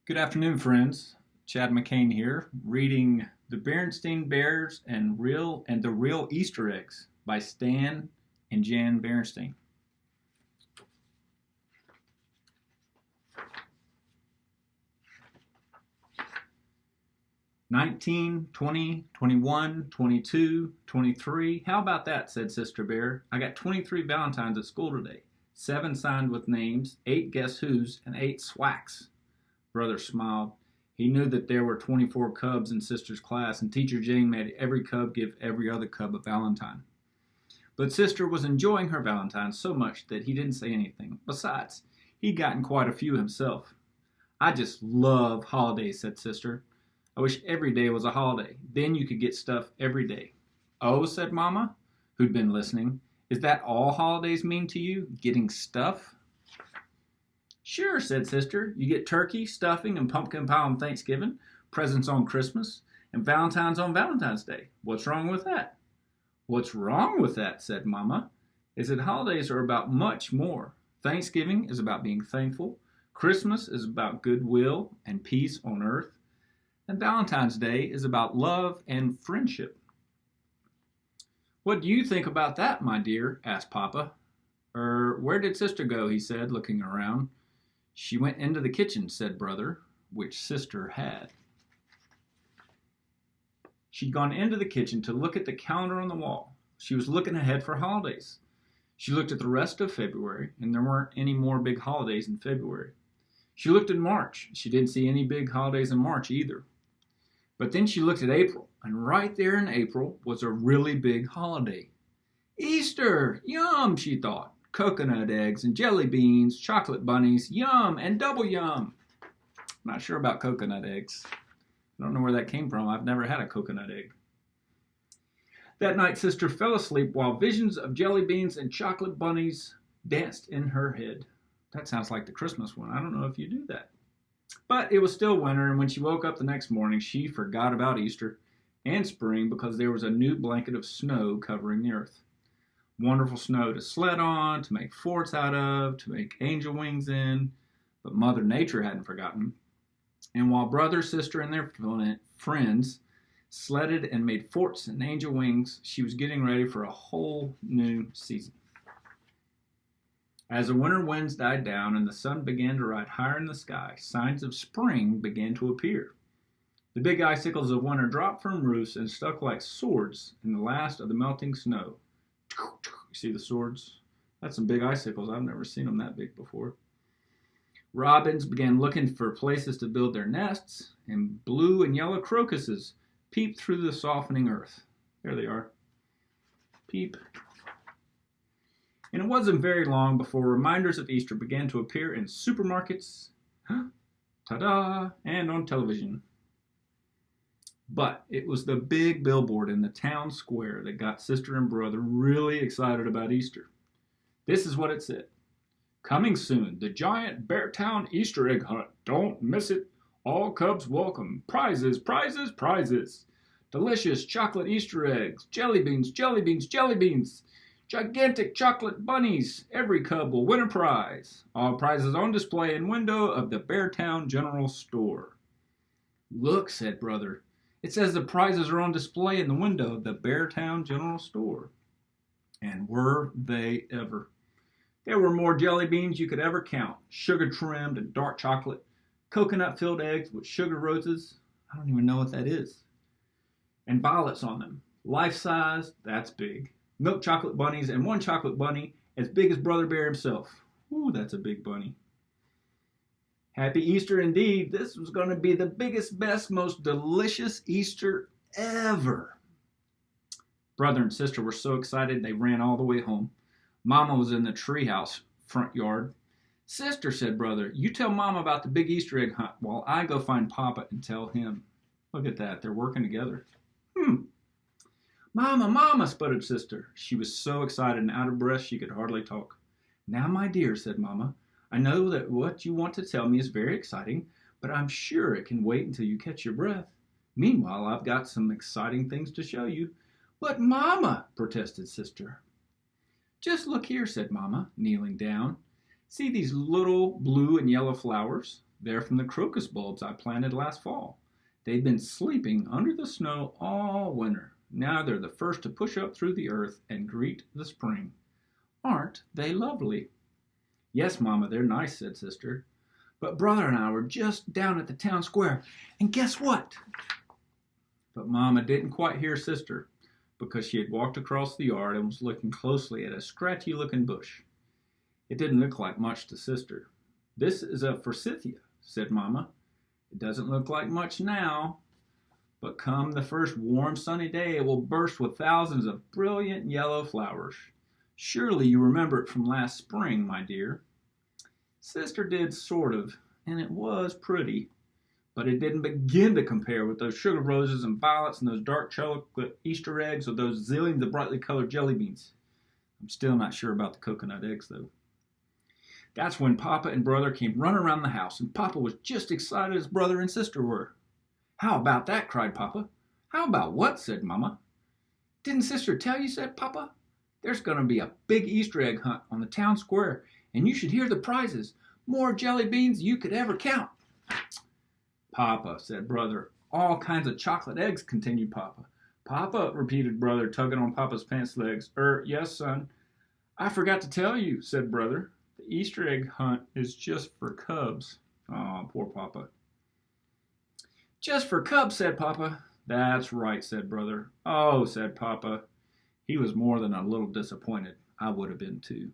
Good afternoon, friends. Chad McCain here, reading The Berenstain Bears and the Real Easter Eggs by Stan and Jan Berenstain. 19, 20, 21, 22, 23. How about that, said Sister Bear. I got 23 Valentines at school today. 7 signed with names, 8 guess who's, and 8 swacks. Brother smiled. He knew that there were 24 cubs in Sister's class, and Teacher Jane made every cub give every other cub a Valentine. But Sister was enjoying her Valentines so much that he didn't say anything. Besides, he'd gotten quite a few himself. I just love holidays, said Sister. I wish every day was a holiday. Then you could get stuff every day. Oh, said Mama, who'd been listening. Is that all holidays mean to you? Getting stuff? Sure, said Sister. You get turkey, stuffing, and pumpkin pie on Thanksgiving, presents on Christmas, and Valentine's on Valentine's Day. What's wrong with that? What's wrong with that, said Mama, is that holidays are about much more. Thanksgiving is about being thankful. Christmas is about goodwill and peace on earth. And Valentine's Day is about love and friendship. What do you think about that, my dear? Asked Papa. Where did Sister go? He said, looking around. She went into the kitchen, said Brother, which Sister had. She'd gone into the kitchen to look at the calendar on the wall. She was looking ahead for holidays. She looked at the rest of February, and there weren't any more big holidays in February. She looked at March. She didn't see any big holidays in March either. But then she looked at April, and right there in April was a really big holiday. Easter! Yum, she thought. Coconut eggs and jelly beans, chocolate bunnies, yum, and double yum. I'm not sure about coconut eggs. I don't know where that came from. I've never had a coconut egg. That night, Sister fell asleep while visions of jelly beans and chocolate bunnies danced in her head. That sounds like the Christmas one. I don't know if you do that. But it was still winter, and when she woke up the next morning, she forgot about Easter and spring because there was a new blanket of snow covering the earth. Wonderful snow to sled on, to make forts out of, to make angel wings in. But Mother Nature hadn't forgotten. And while brother, sister, and their friends sledded and made forts and angel wings, she was getting ready for a whole new season. As the winter winds died down and the sun began to ride higher in the sky, signs of spring began to appear. The big icicles of winter dropped from roofs and stuck like swords in the last of the melting snow. You see the swords? That's some big icicles. I've never seen them that big before. Robins began looking for places to build their nests, and blue and yellow crocuses peeped through the softening earth. There they are. Peep. And it wasn't very long before reminders of Easter began to appear in supermarkets, ta-da, and on television. But it was the big billboard in the town square that got Sister and Brother really excited about Easter. This is what it said. Coming soon, the giant Beartown Easter egg hunt. Don't miss it. All cubs welcome. Prizes, prizes, prizes. Delicious chocolate Easter eggs. Jelly beans, jelly beans, jelly beans. Gigantic chocolate bunnies. Every cub will win a prize. All prizes on display in window of the Beartown General Store. Look, said Brother. It says the prizes are on display in the window of the Beartown General Store. And were they ever? There were more jelly beans you could ever count. Sugar-trimmed and dark chocolate. Coconut-filled eggs with sugar roses. I don't even know what that is. And violets on them. Life-size, that's big. Milk chocolate bunnies, and one chocolate bunny as big as Brother Bear himself. Ooh, that's a big bunny. Happy Easter indeed. This was going to be the biggest, best, most delicious Easter ever. Brother and sister were so excited they ran all the way home. Mama was in the treehouse front yard. Sister, said Brother, you tell Mama about the big Easter egg hunt while I go find Papa and tell him. Look at that. They're working together. Mama, Mama, sputtered Sister. She was so excited and out of breath she could hardly talk. Now, my dear, said Mama, I know that what you want to tell me is very exciting, but I'm sure it can wait until you catch your breath. Meanwhile, I've got some exciting things to show you. But, Mama, protested Sister. Just look here, said Mama, kneeling down. See these little blue and yellow flowers? They're from the crocus bulbs I planted last fall. They've been sleeping under the snow all winter. Now they're the first to push up through the earth and greet the spring. Aren't they lovely?" "Yes, Mama, they're nice," said Sister. "But Brother and I were just down at the town square, and guess what?" But Mama didn't quite hear Sister, because she had walked across the yard and was looking closely at a scratchy-looking bush. It didn't look like much to Sister. "This is a forsythia," said Mama. "It doesn't look like much now, but come the first warm sunny day it will burst with thousands of brilliant yellow flowers. Surely you remember it from last spring, my dear." Sister did sort of, and it was pretty, but it didn't begin to compare with those sugar roses and violets and those dark chocolate Easter eggs or those zillions of brightly colored jelly beans. I'm still not sure about the coconut eggs, though. That's when Papa and Brother came running around the house, and Papa was just excited as Brother and Sister were. "How about that?" cried Papa. "How about what?" said Mama. "Didn't Sister tell you?" said Papa. "There's going to be a big Easter egg hunt on the town square, and you should hear the prizes. More jelly beans than you could ever count." "Papa," said Brother. "All kinds of chocolate eggs," continued Papa. "Papa," repeated Brother, tugging on Papa's pants legs. Yes, son." "I forgot to tell you," said Brother. "The Easter egg hunt is just for cubs." "Oh, poor Papa." "Just for cubs," said Papa. "That's right," said Brother. "Oh," said Papa. He was more than a little disappointed. I would have been too.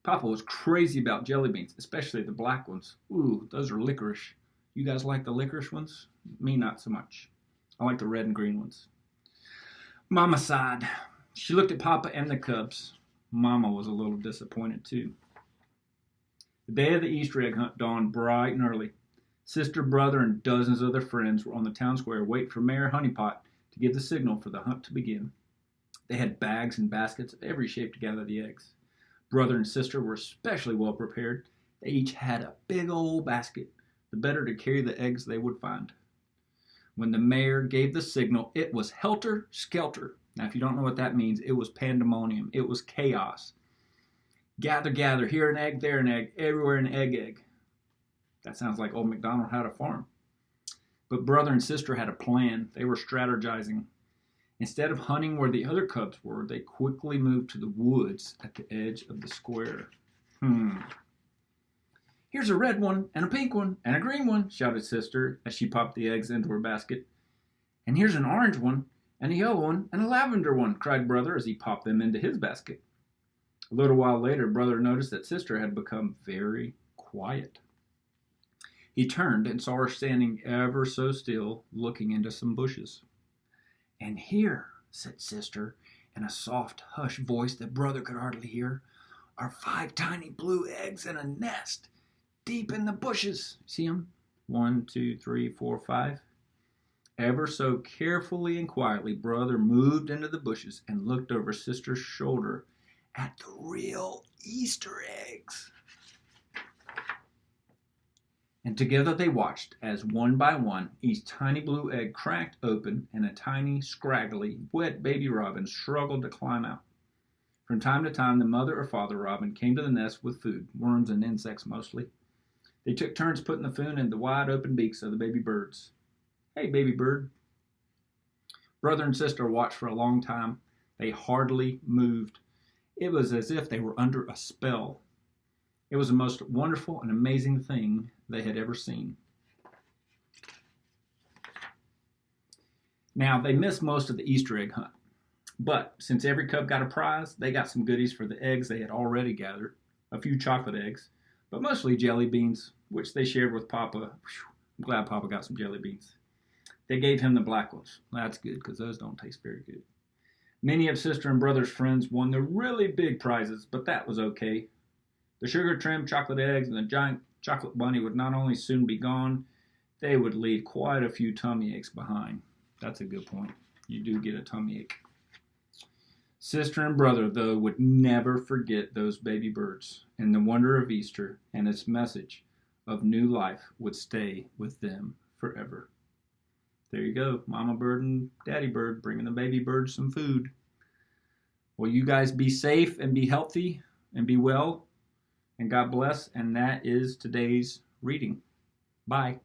Papa was crazy about jelly beans, especially the black ones. Ooh, those are licorice. You guys like the licorice ones? Me, not so much. I like the red and green ones. Mama sighed. She looked at Papa and the cubs. Mama was a little disappointed too. The day of the Easter egg hunt dawned bright and early. Sister, Brother, and dozens of their friends were on the town square waiting for Mayor Honeypot to give the signal for the hunt to begin. They had bags and baskets of every shape to gather the eggs. Brother and Sister were especially well prepared. They each had a big old basket, the better to carry the eggs they would find. When the mayor gave the signal, it was helter-skelter. Now, if you don't know what that means, it was pandemonium. It was chaos. Gather, gather, here an egg, there an egg, everywhere an egg. That sounds like old MacDonald had a farm. But Brother and Sister had a plan. They were strategizing. Instead of hunting where the other cubs were, they quickly moved to the woods at the edge of the square. "Here's a red one, and a pink one, and a green one," shouted Sister as she popped the eggs into her basket. "And here's an orange one, and a yellow one, and a lavender one," cried Brother as he popped them into his basket. A little while later, Brother noticed that Sister had become very quiet. He turned and saw her standing ever so still, looking into some bushes. "And here," said Sister, in a soft, hushed voice that Brother could hardly hear, "are 5 tiny blue eggs in a nest, deep in the bushes. See 'em? 1, 2, 3, 4, 5. Ever so carefully and quietly, Brother moved into the bushes and looked over Sister's shoulder at the real Easter eggs. And together they watched as one by one each tiny blue egg cracked open and a tiny, scraggly, wet baby robin struggled to climb out. From time to time, the mother or father robin came to the nest with food, worms and insects mostly. They took turns putting the food in the wide open beaks of the baby birds. "Hey, baby bird." Brother and Sister watched for a long time. They hardly moved. It was as if they were under a spell. It was the most wonderful and amazing thing they had ever seen. Now, they missed most of the Easter egg hunt. But since every cub got a prize, they got some goodies for the eggs they had already gathered. A few chocolate eggs, but mostly jelly beans, which they shared with Papa. Whew, I'm glad Papa got some jelly beans. They gave him the black ones. That's good, because those don't taste very good. Many of Sister and Brother's friends won the really big prizes, but that was okay. The sugar-trimmed chocolate eggs and the giant chocolate bunny would not only soon be gone, they would leave quite a few tummy aches behind. That's a good point. You do get a tummy ache. Sister and Brother, though, would never forget those baby birds, and the wonder of Easter and its message of new life would stay with them forever. There you go, Mama Bird and Daddy Bird bringing the baby birds some food. Well, you guys be safe and be healthy and be well, and God bless, and that is today's reading. Bye.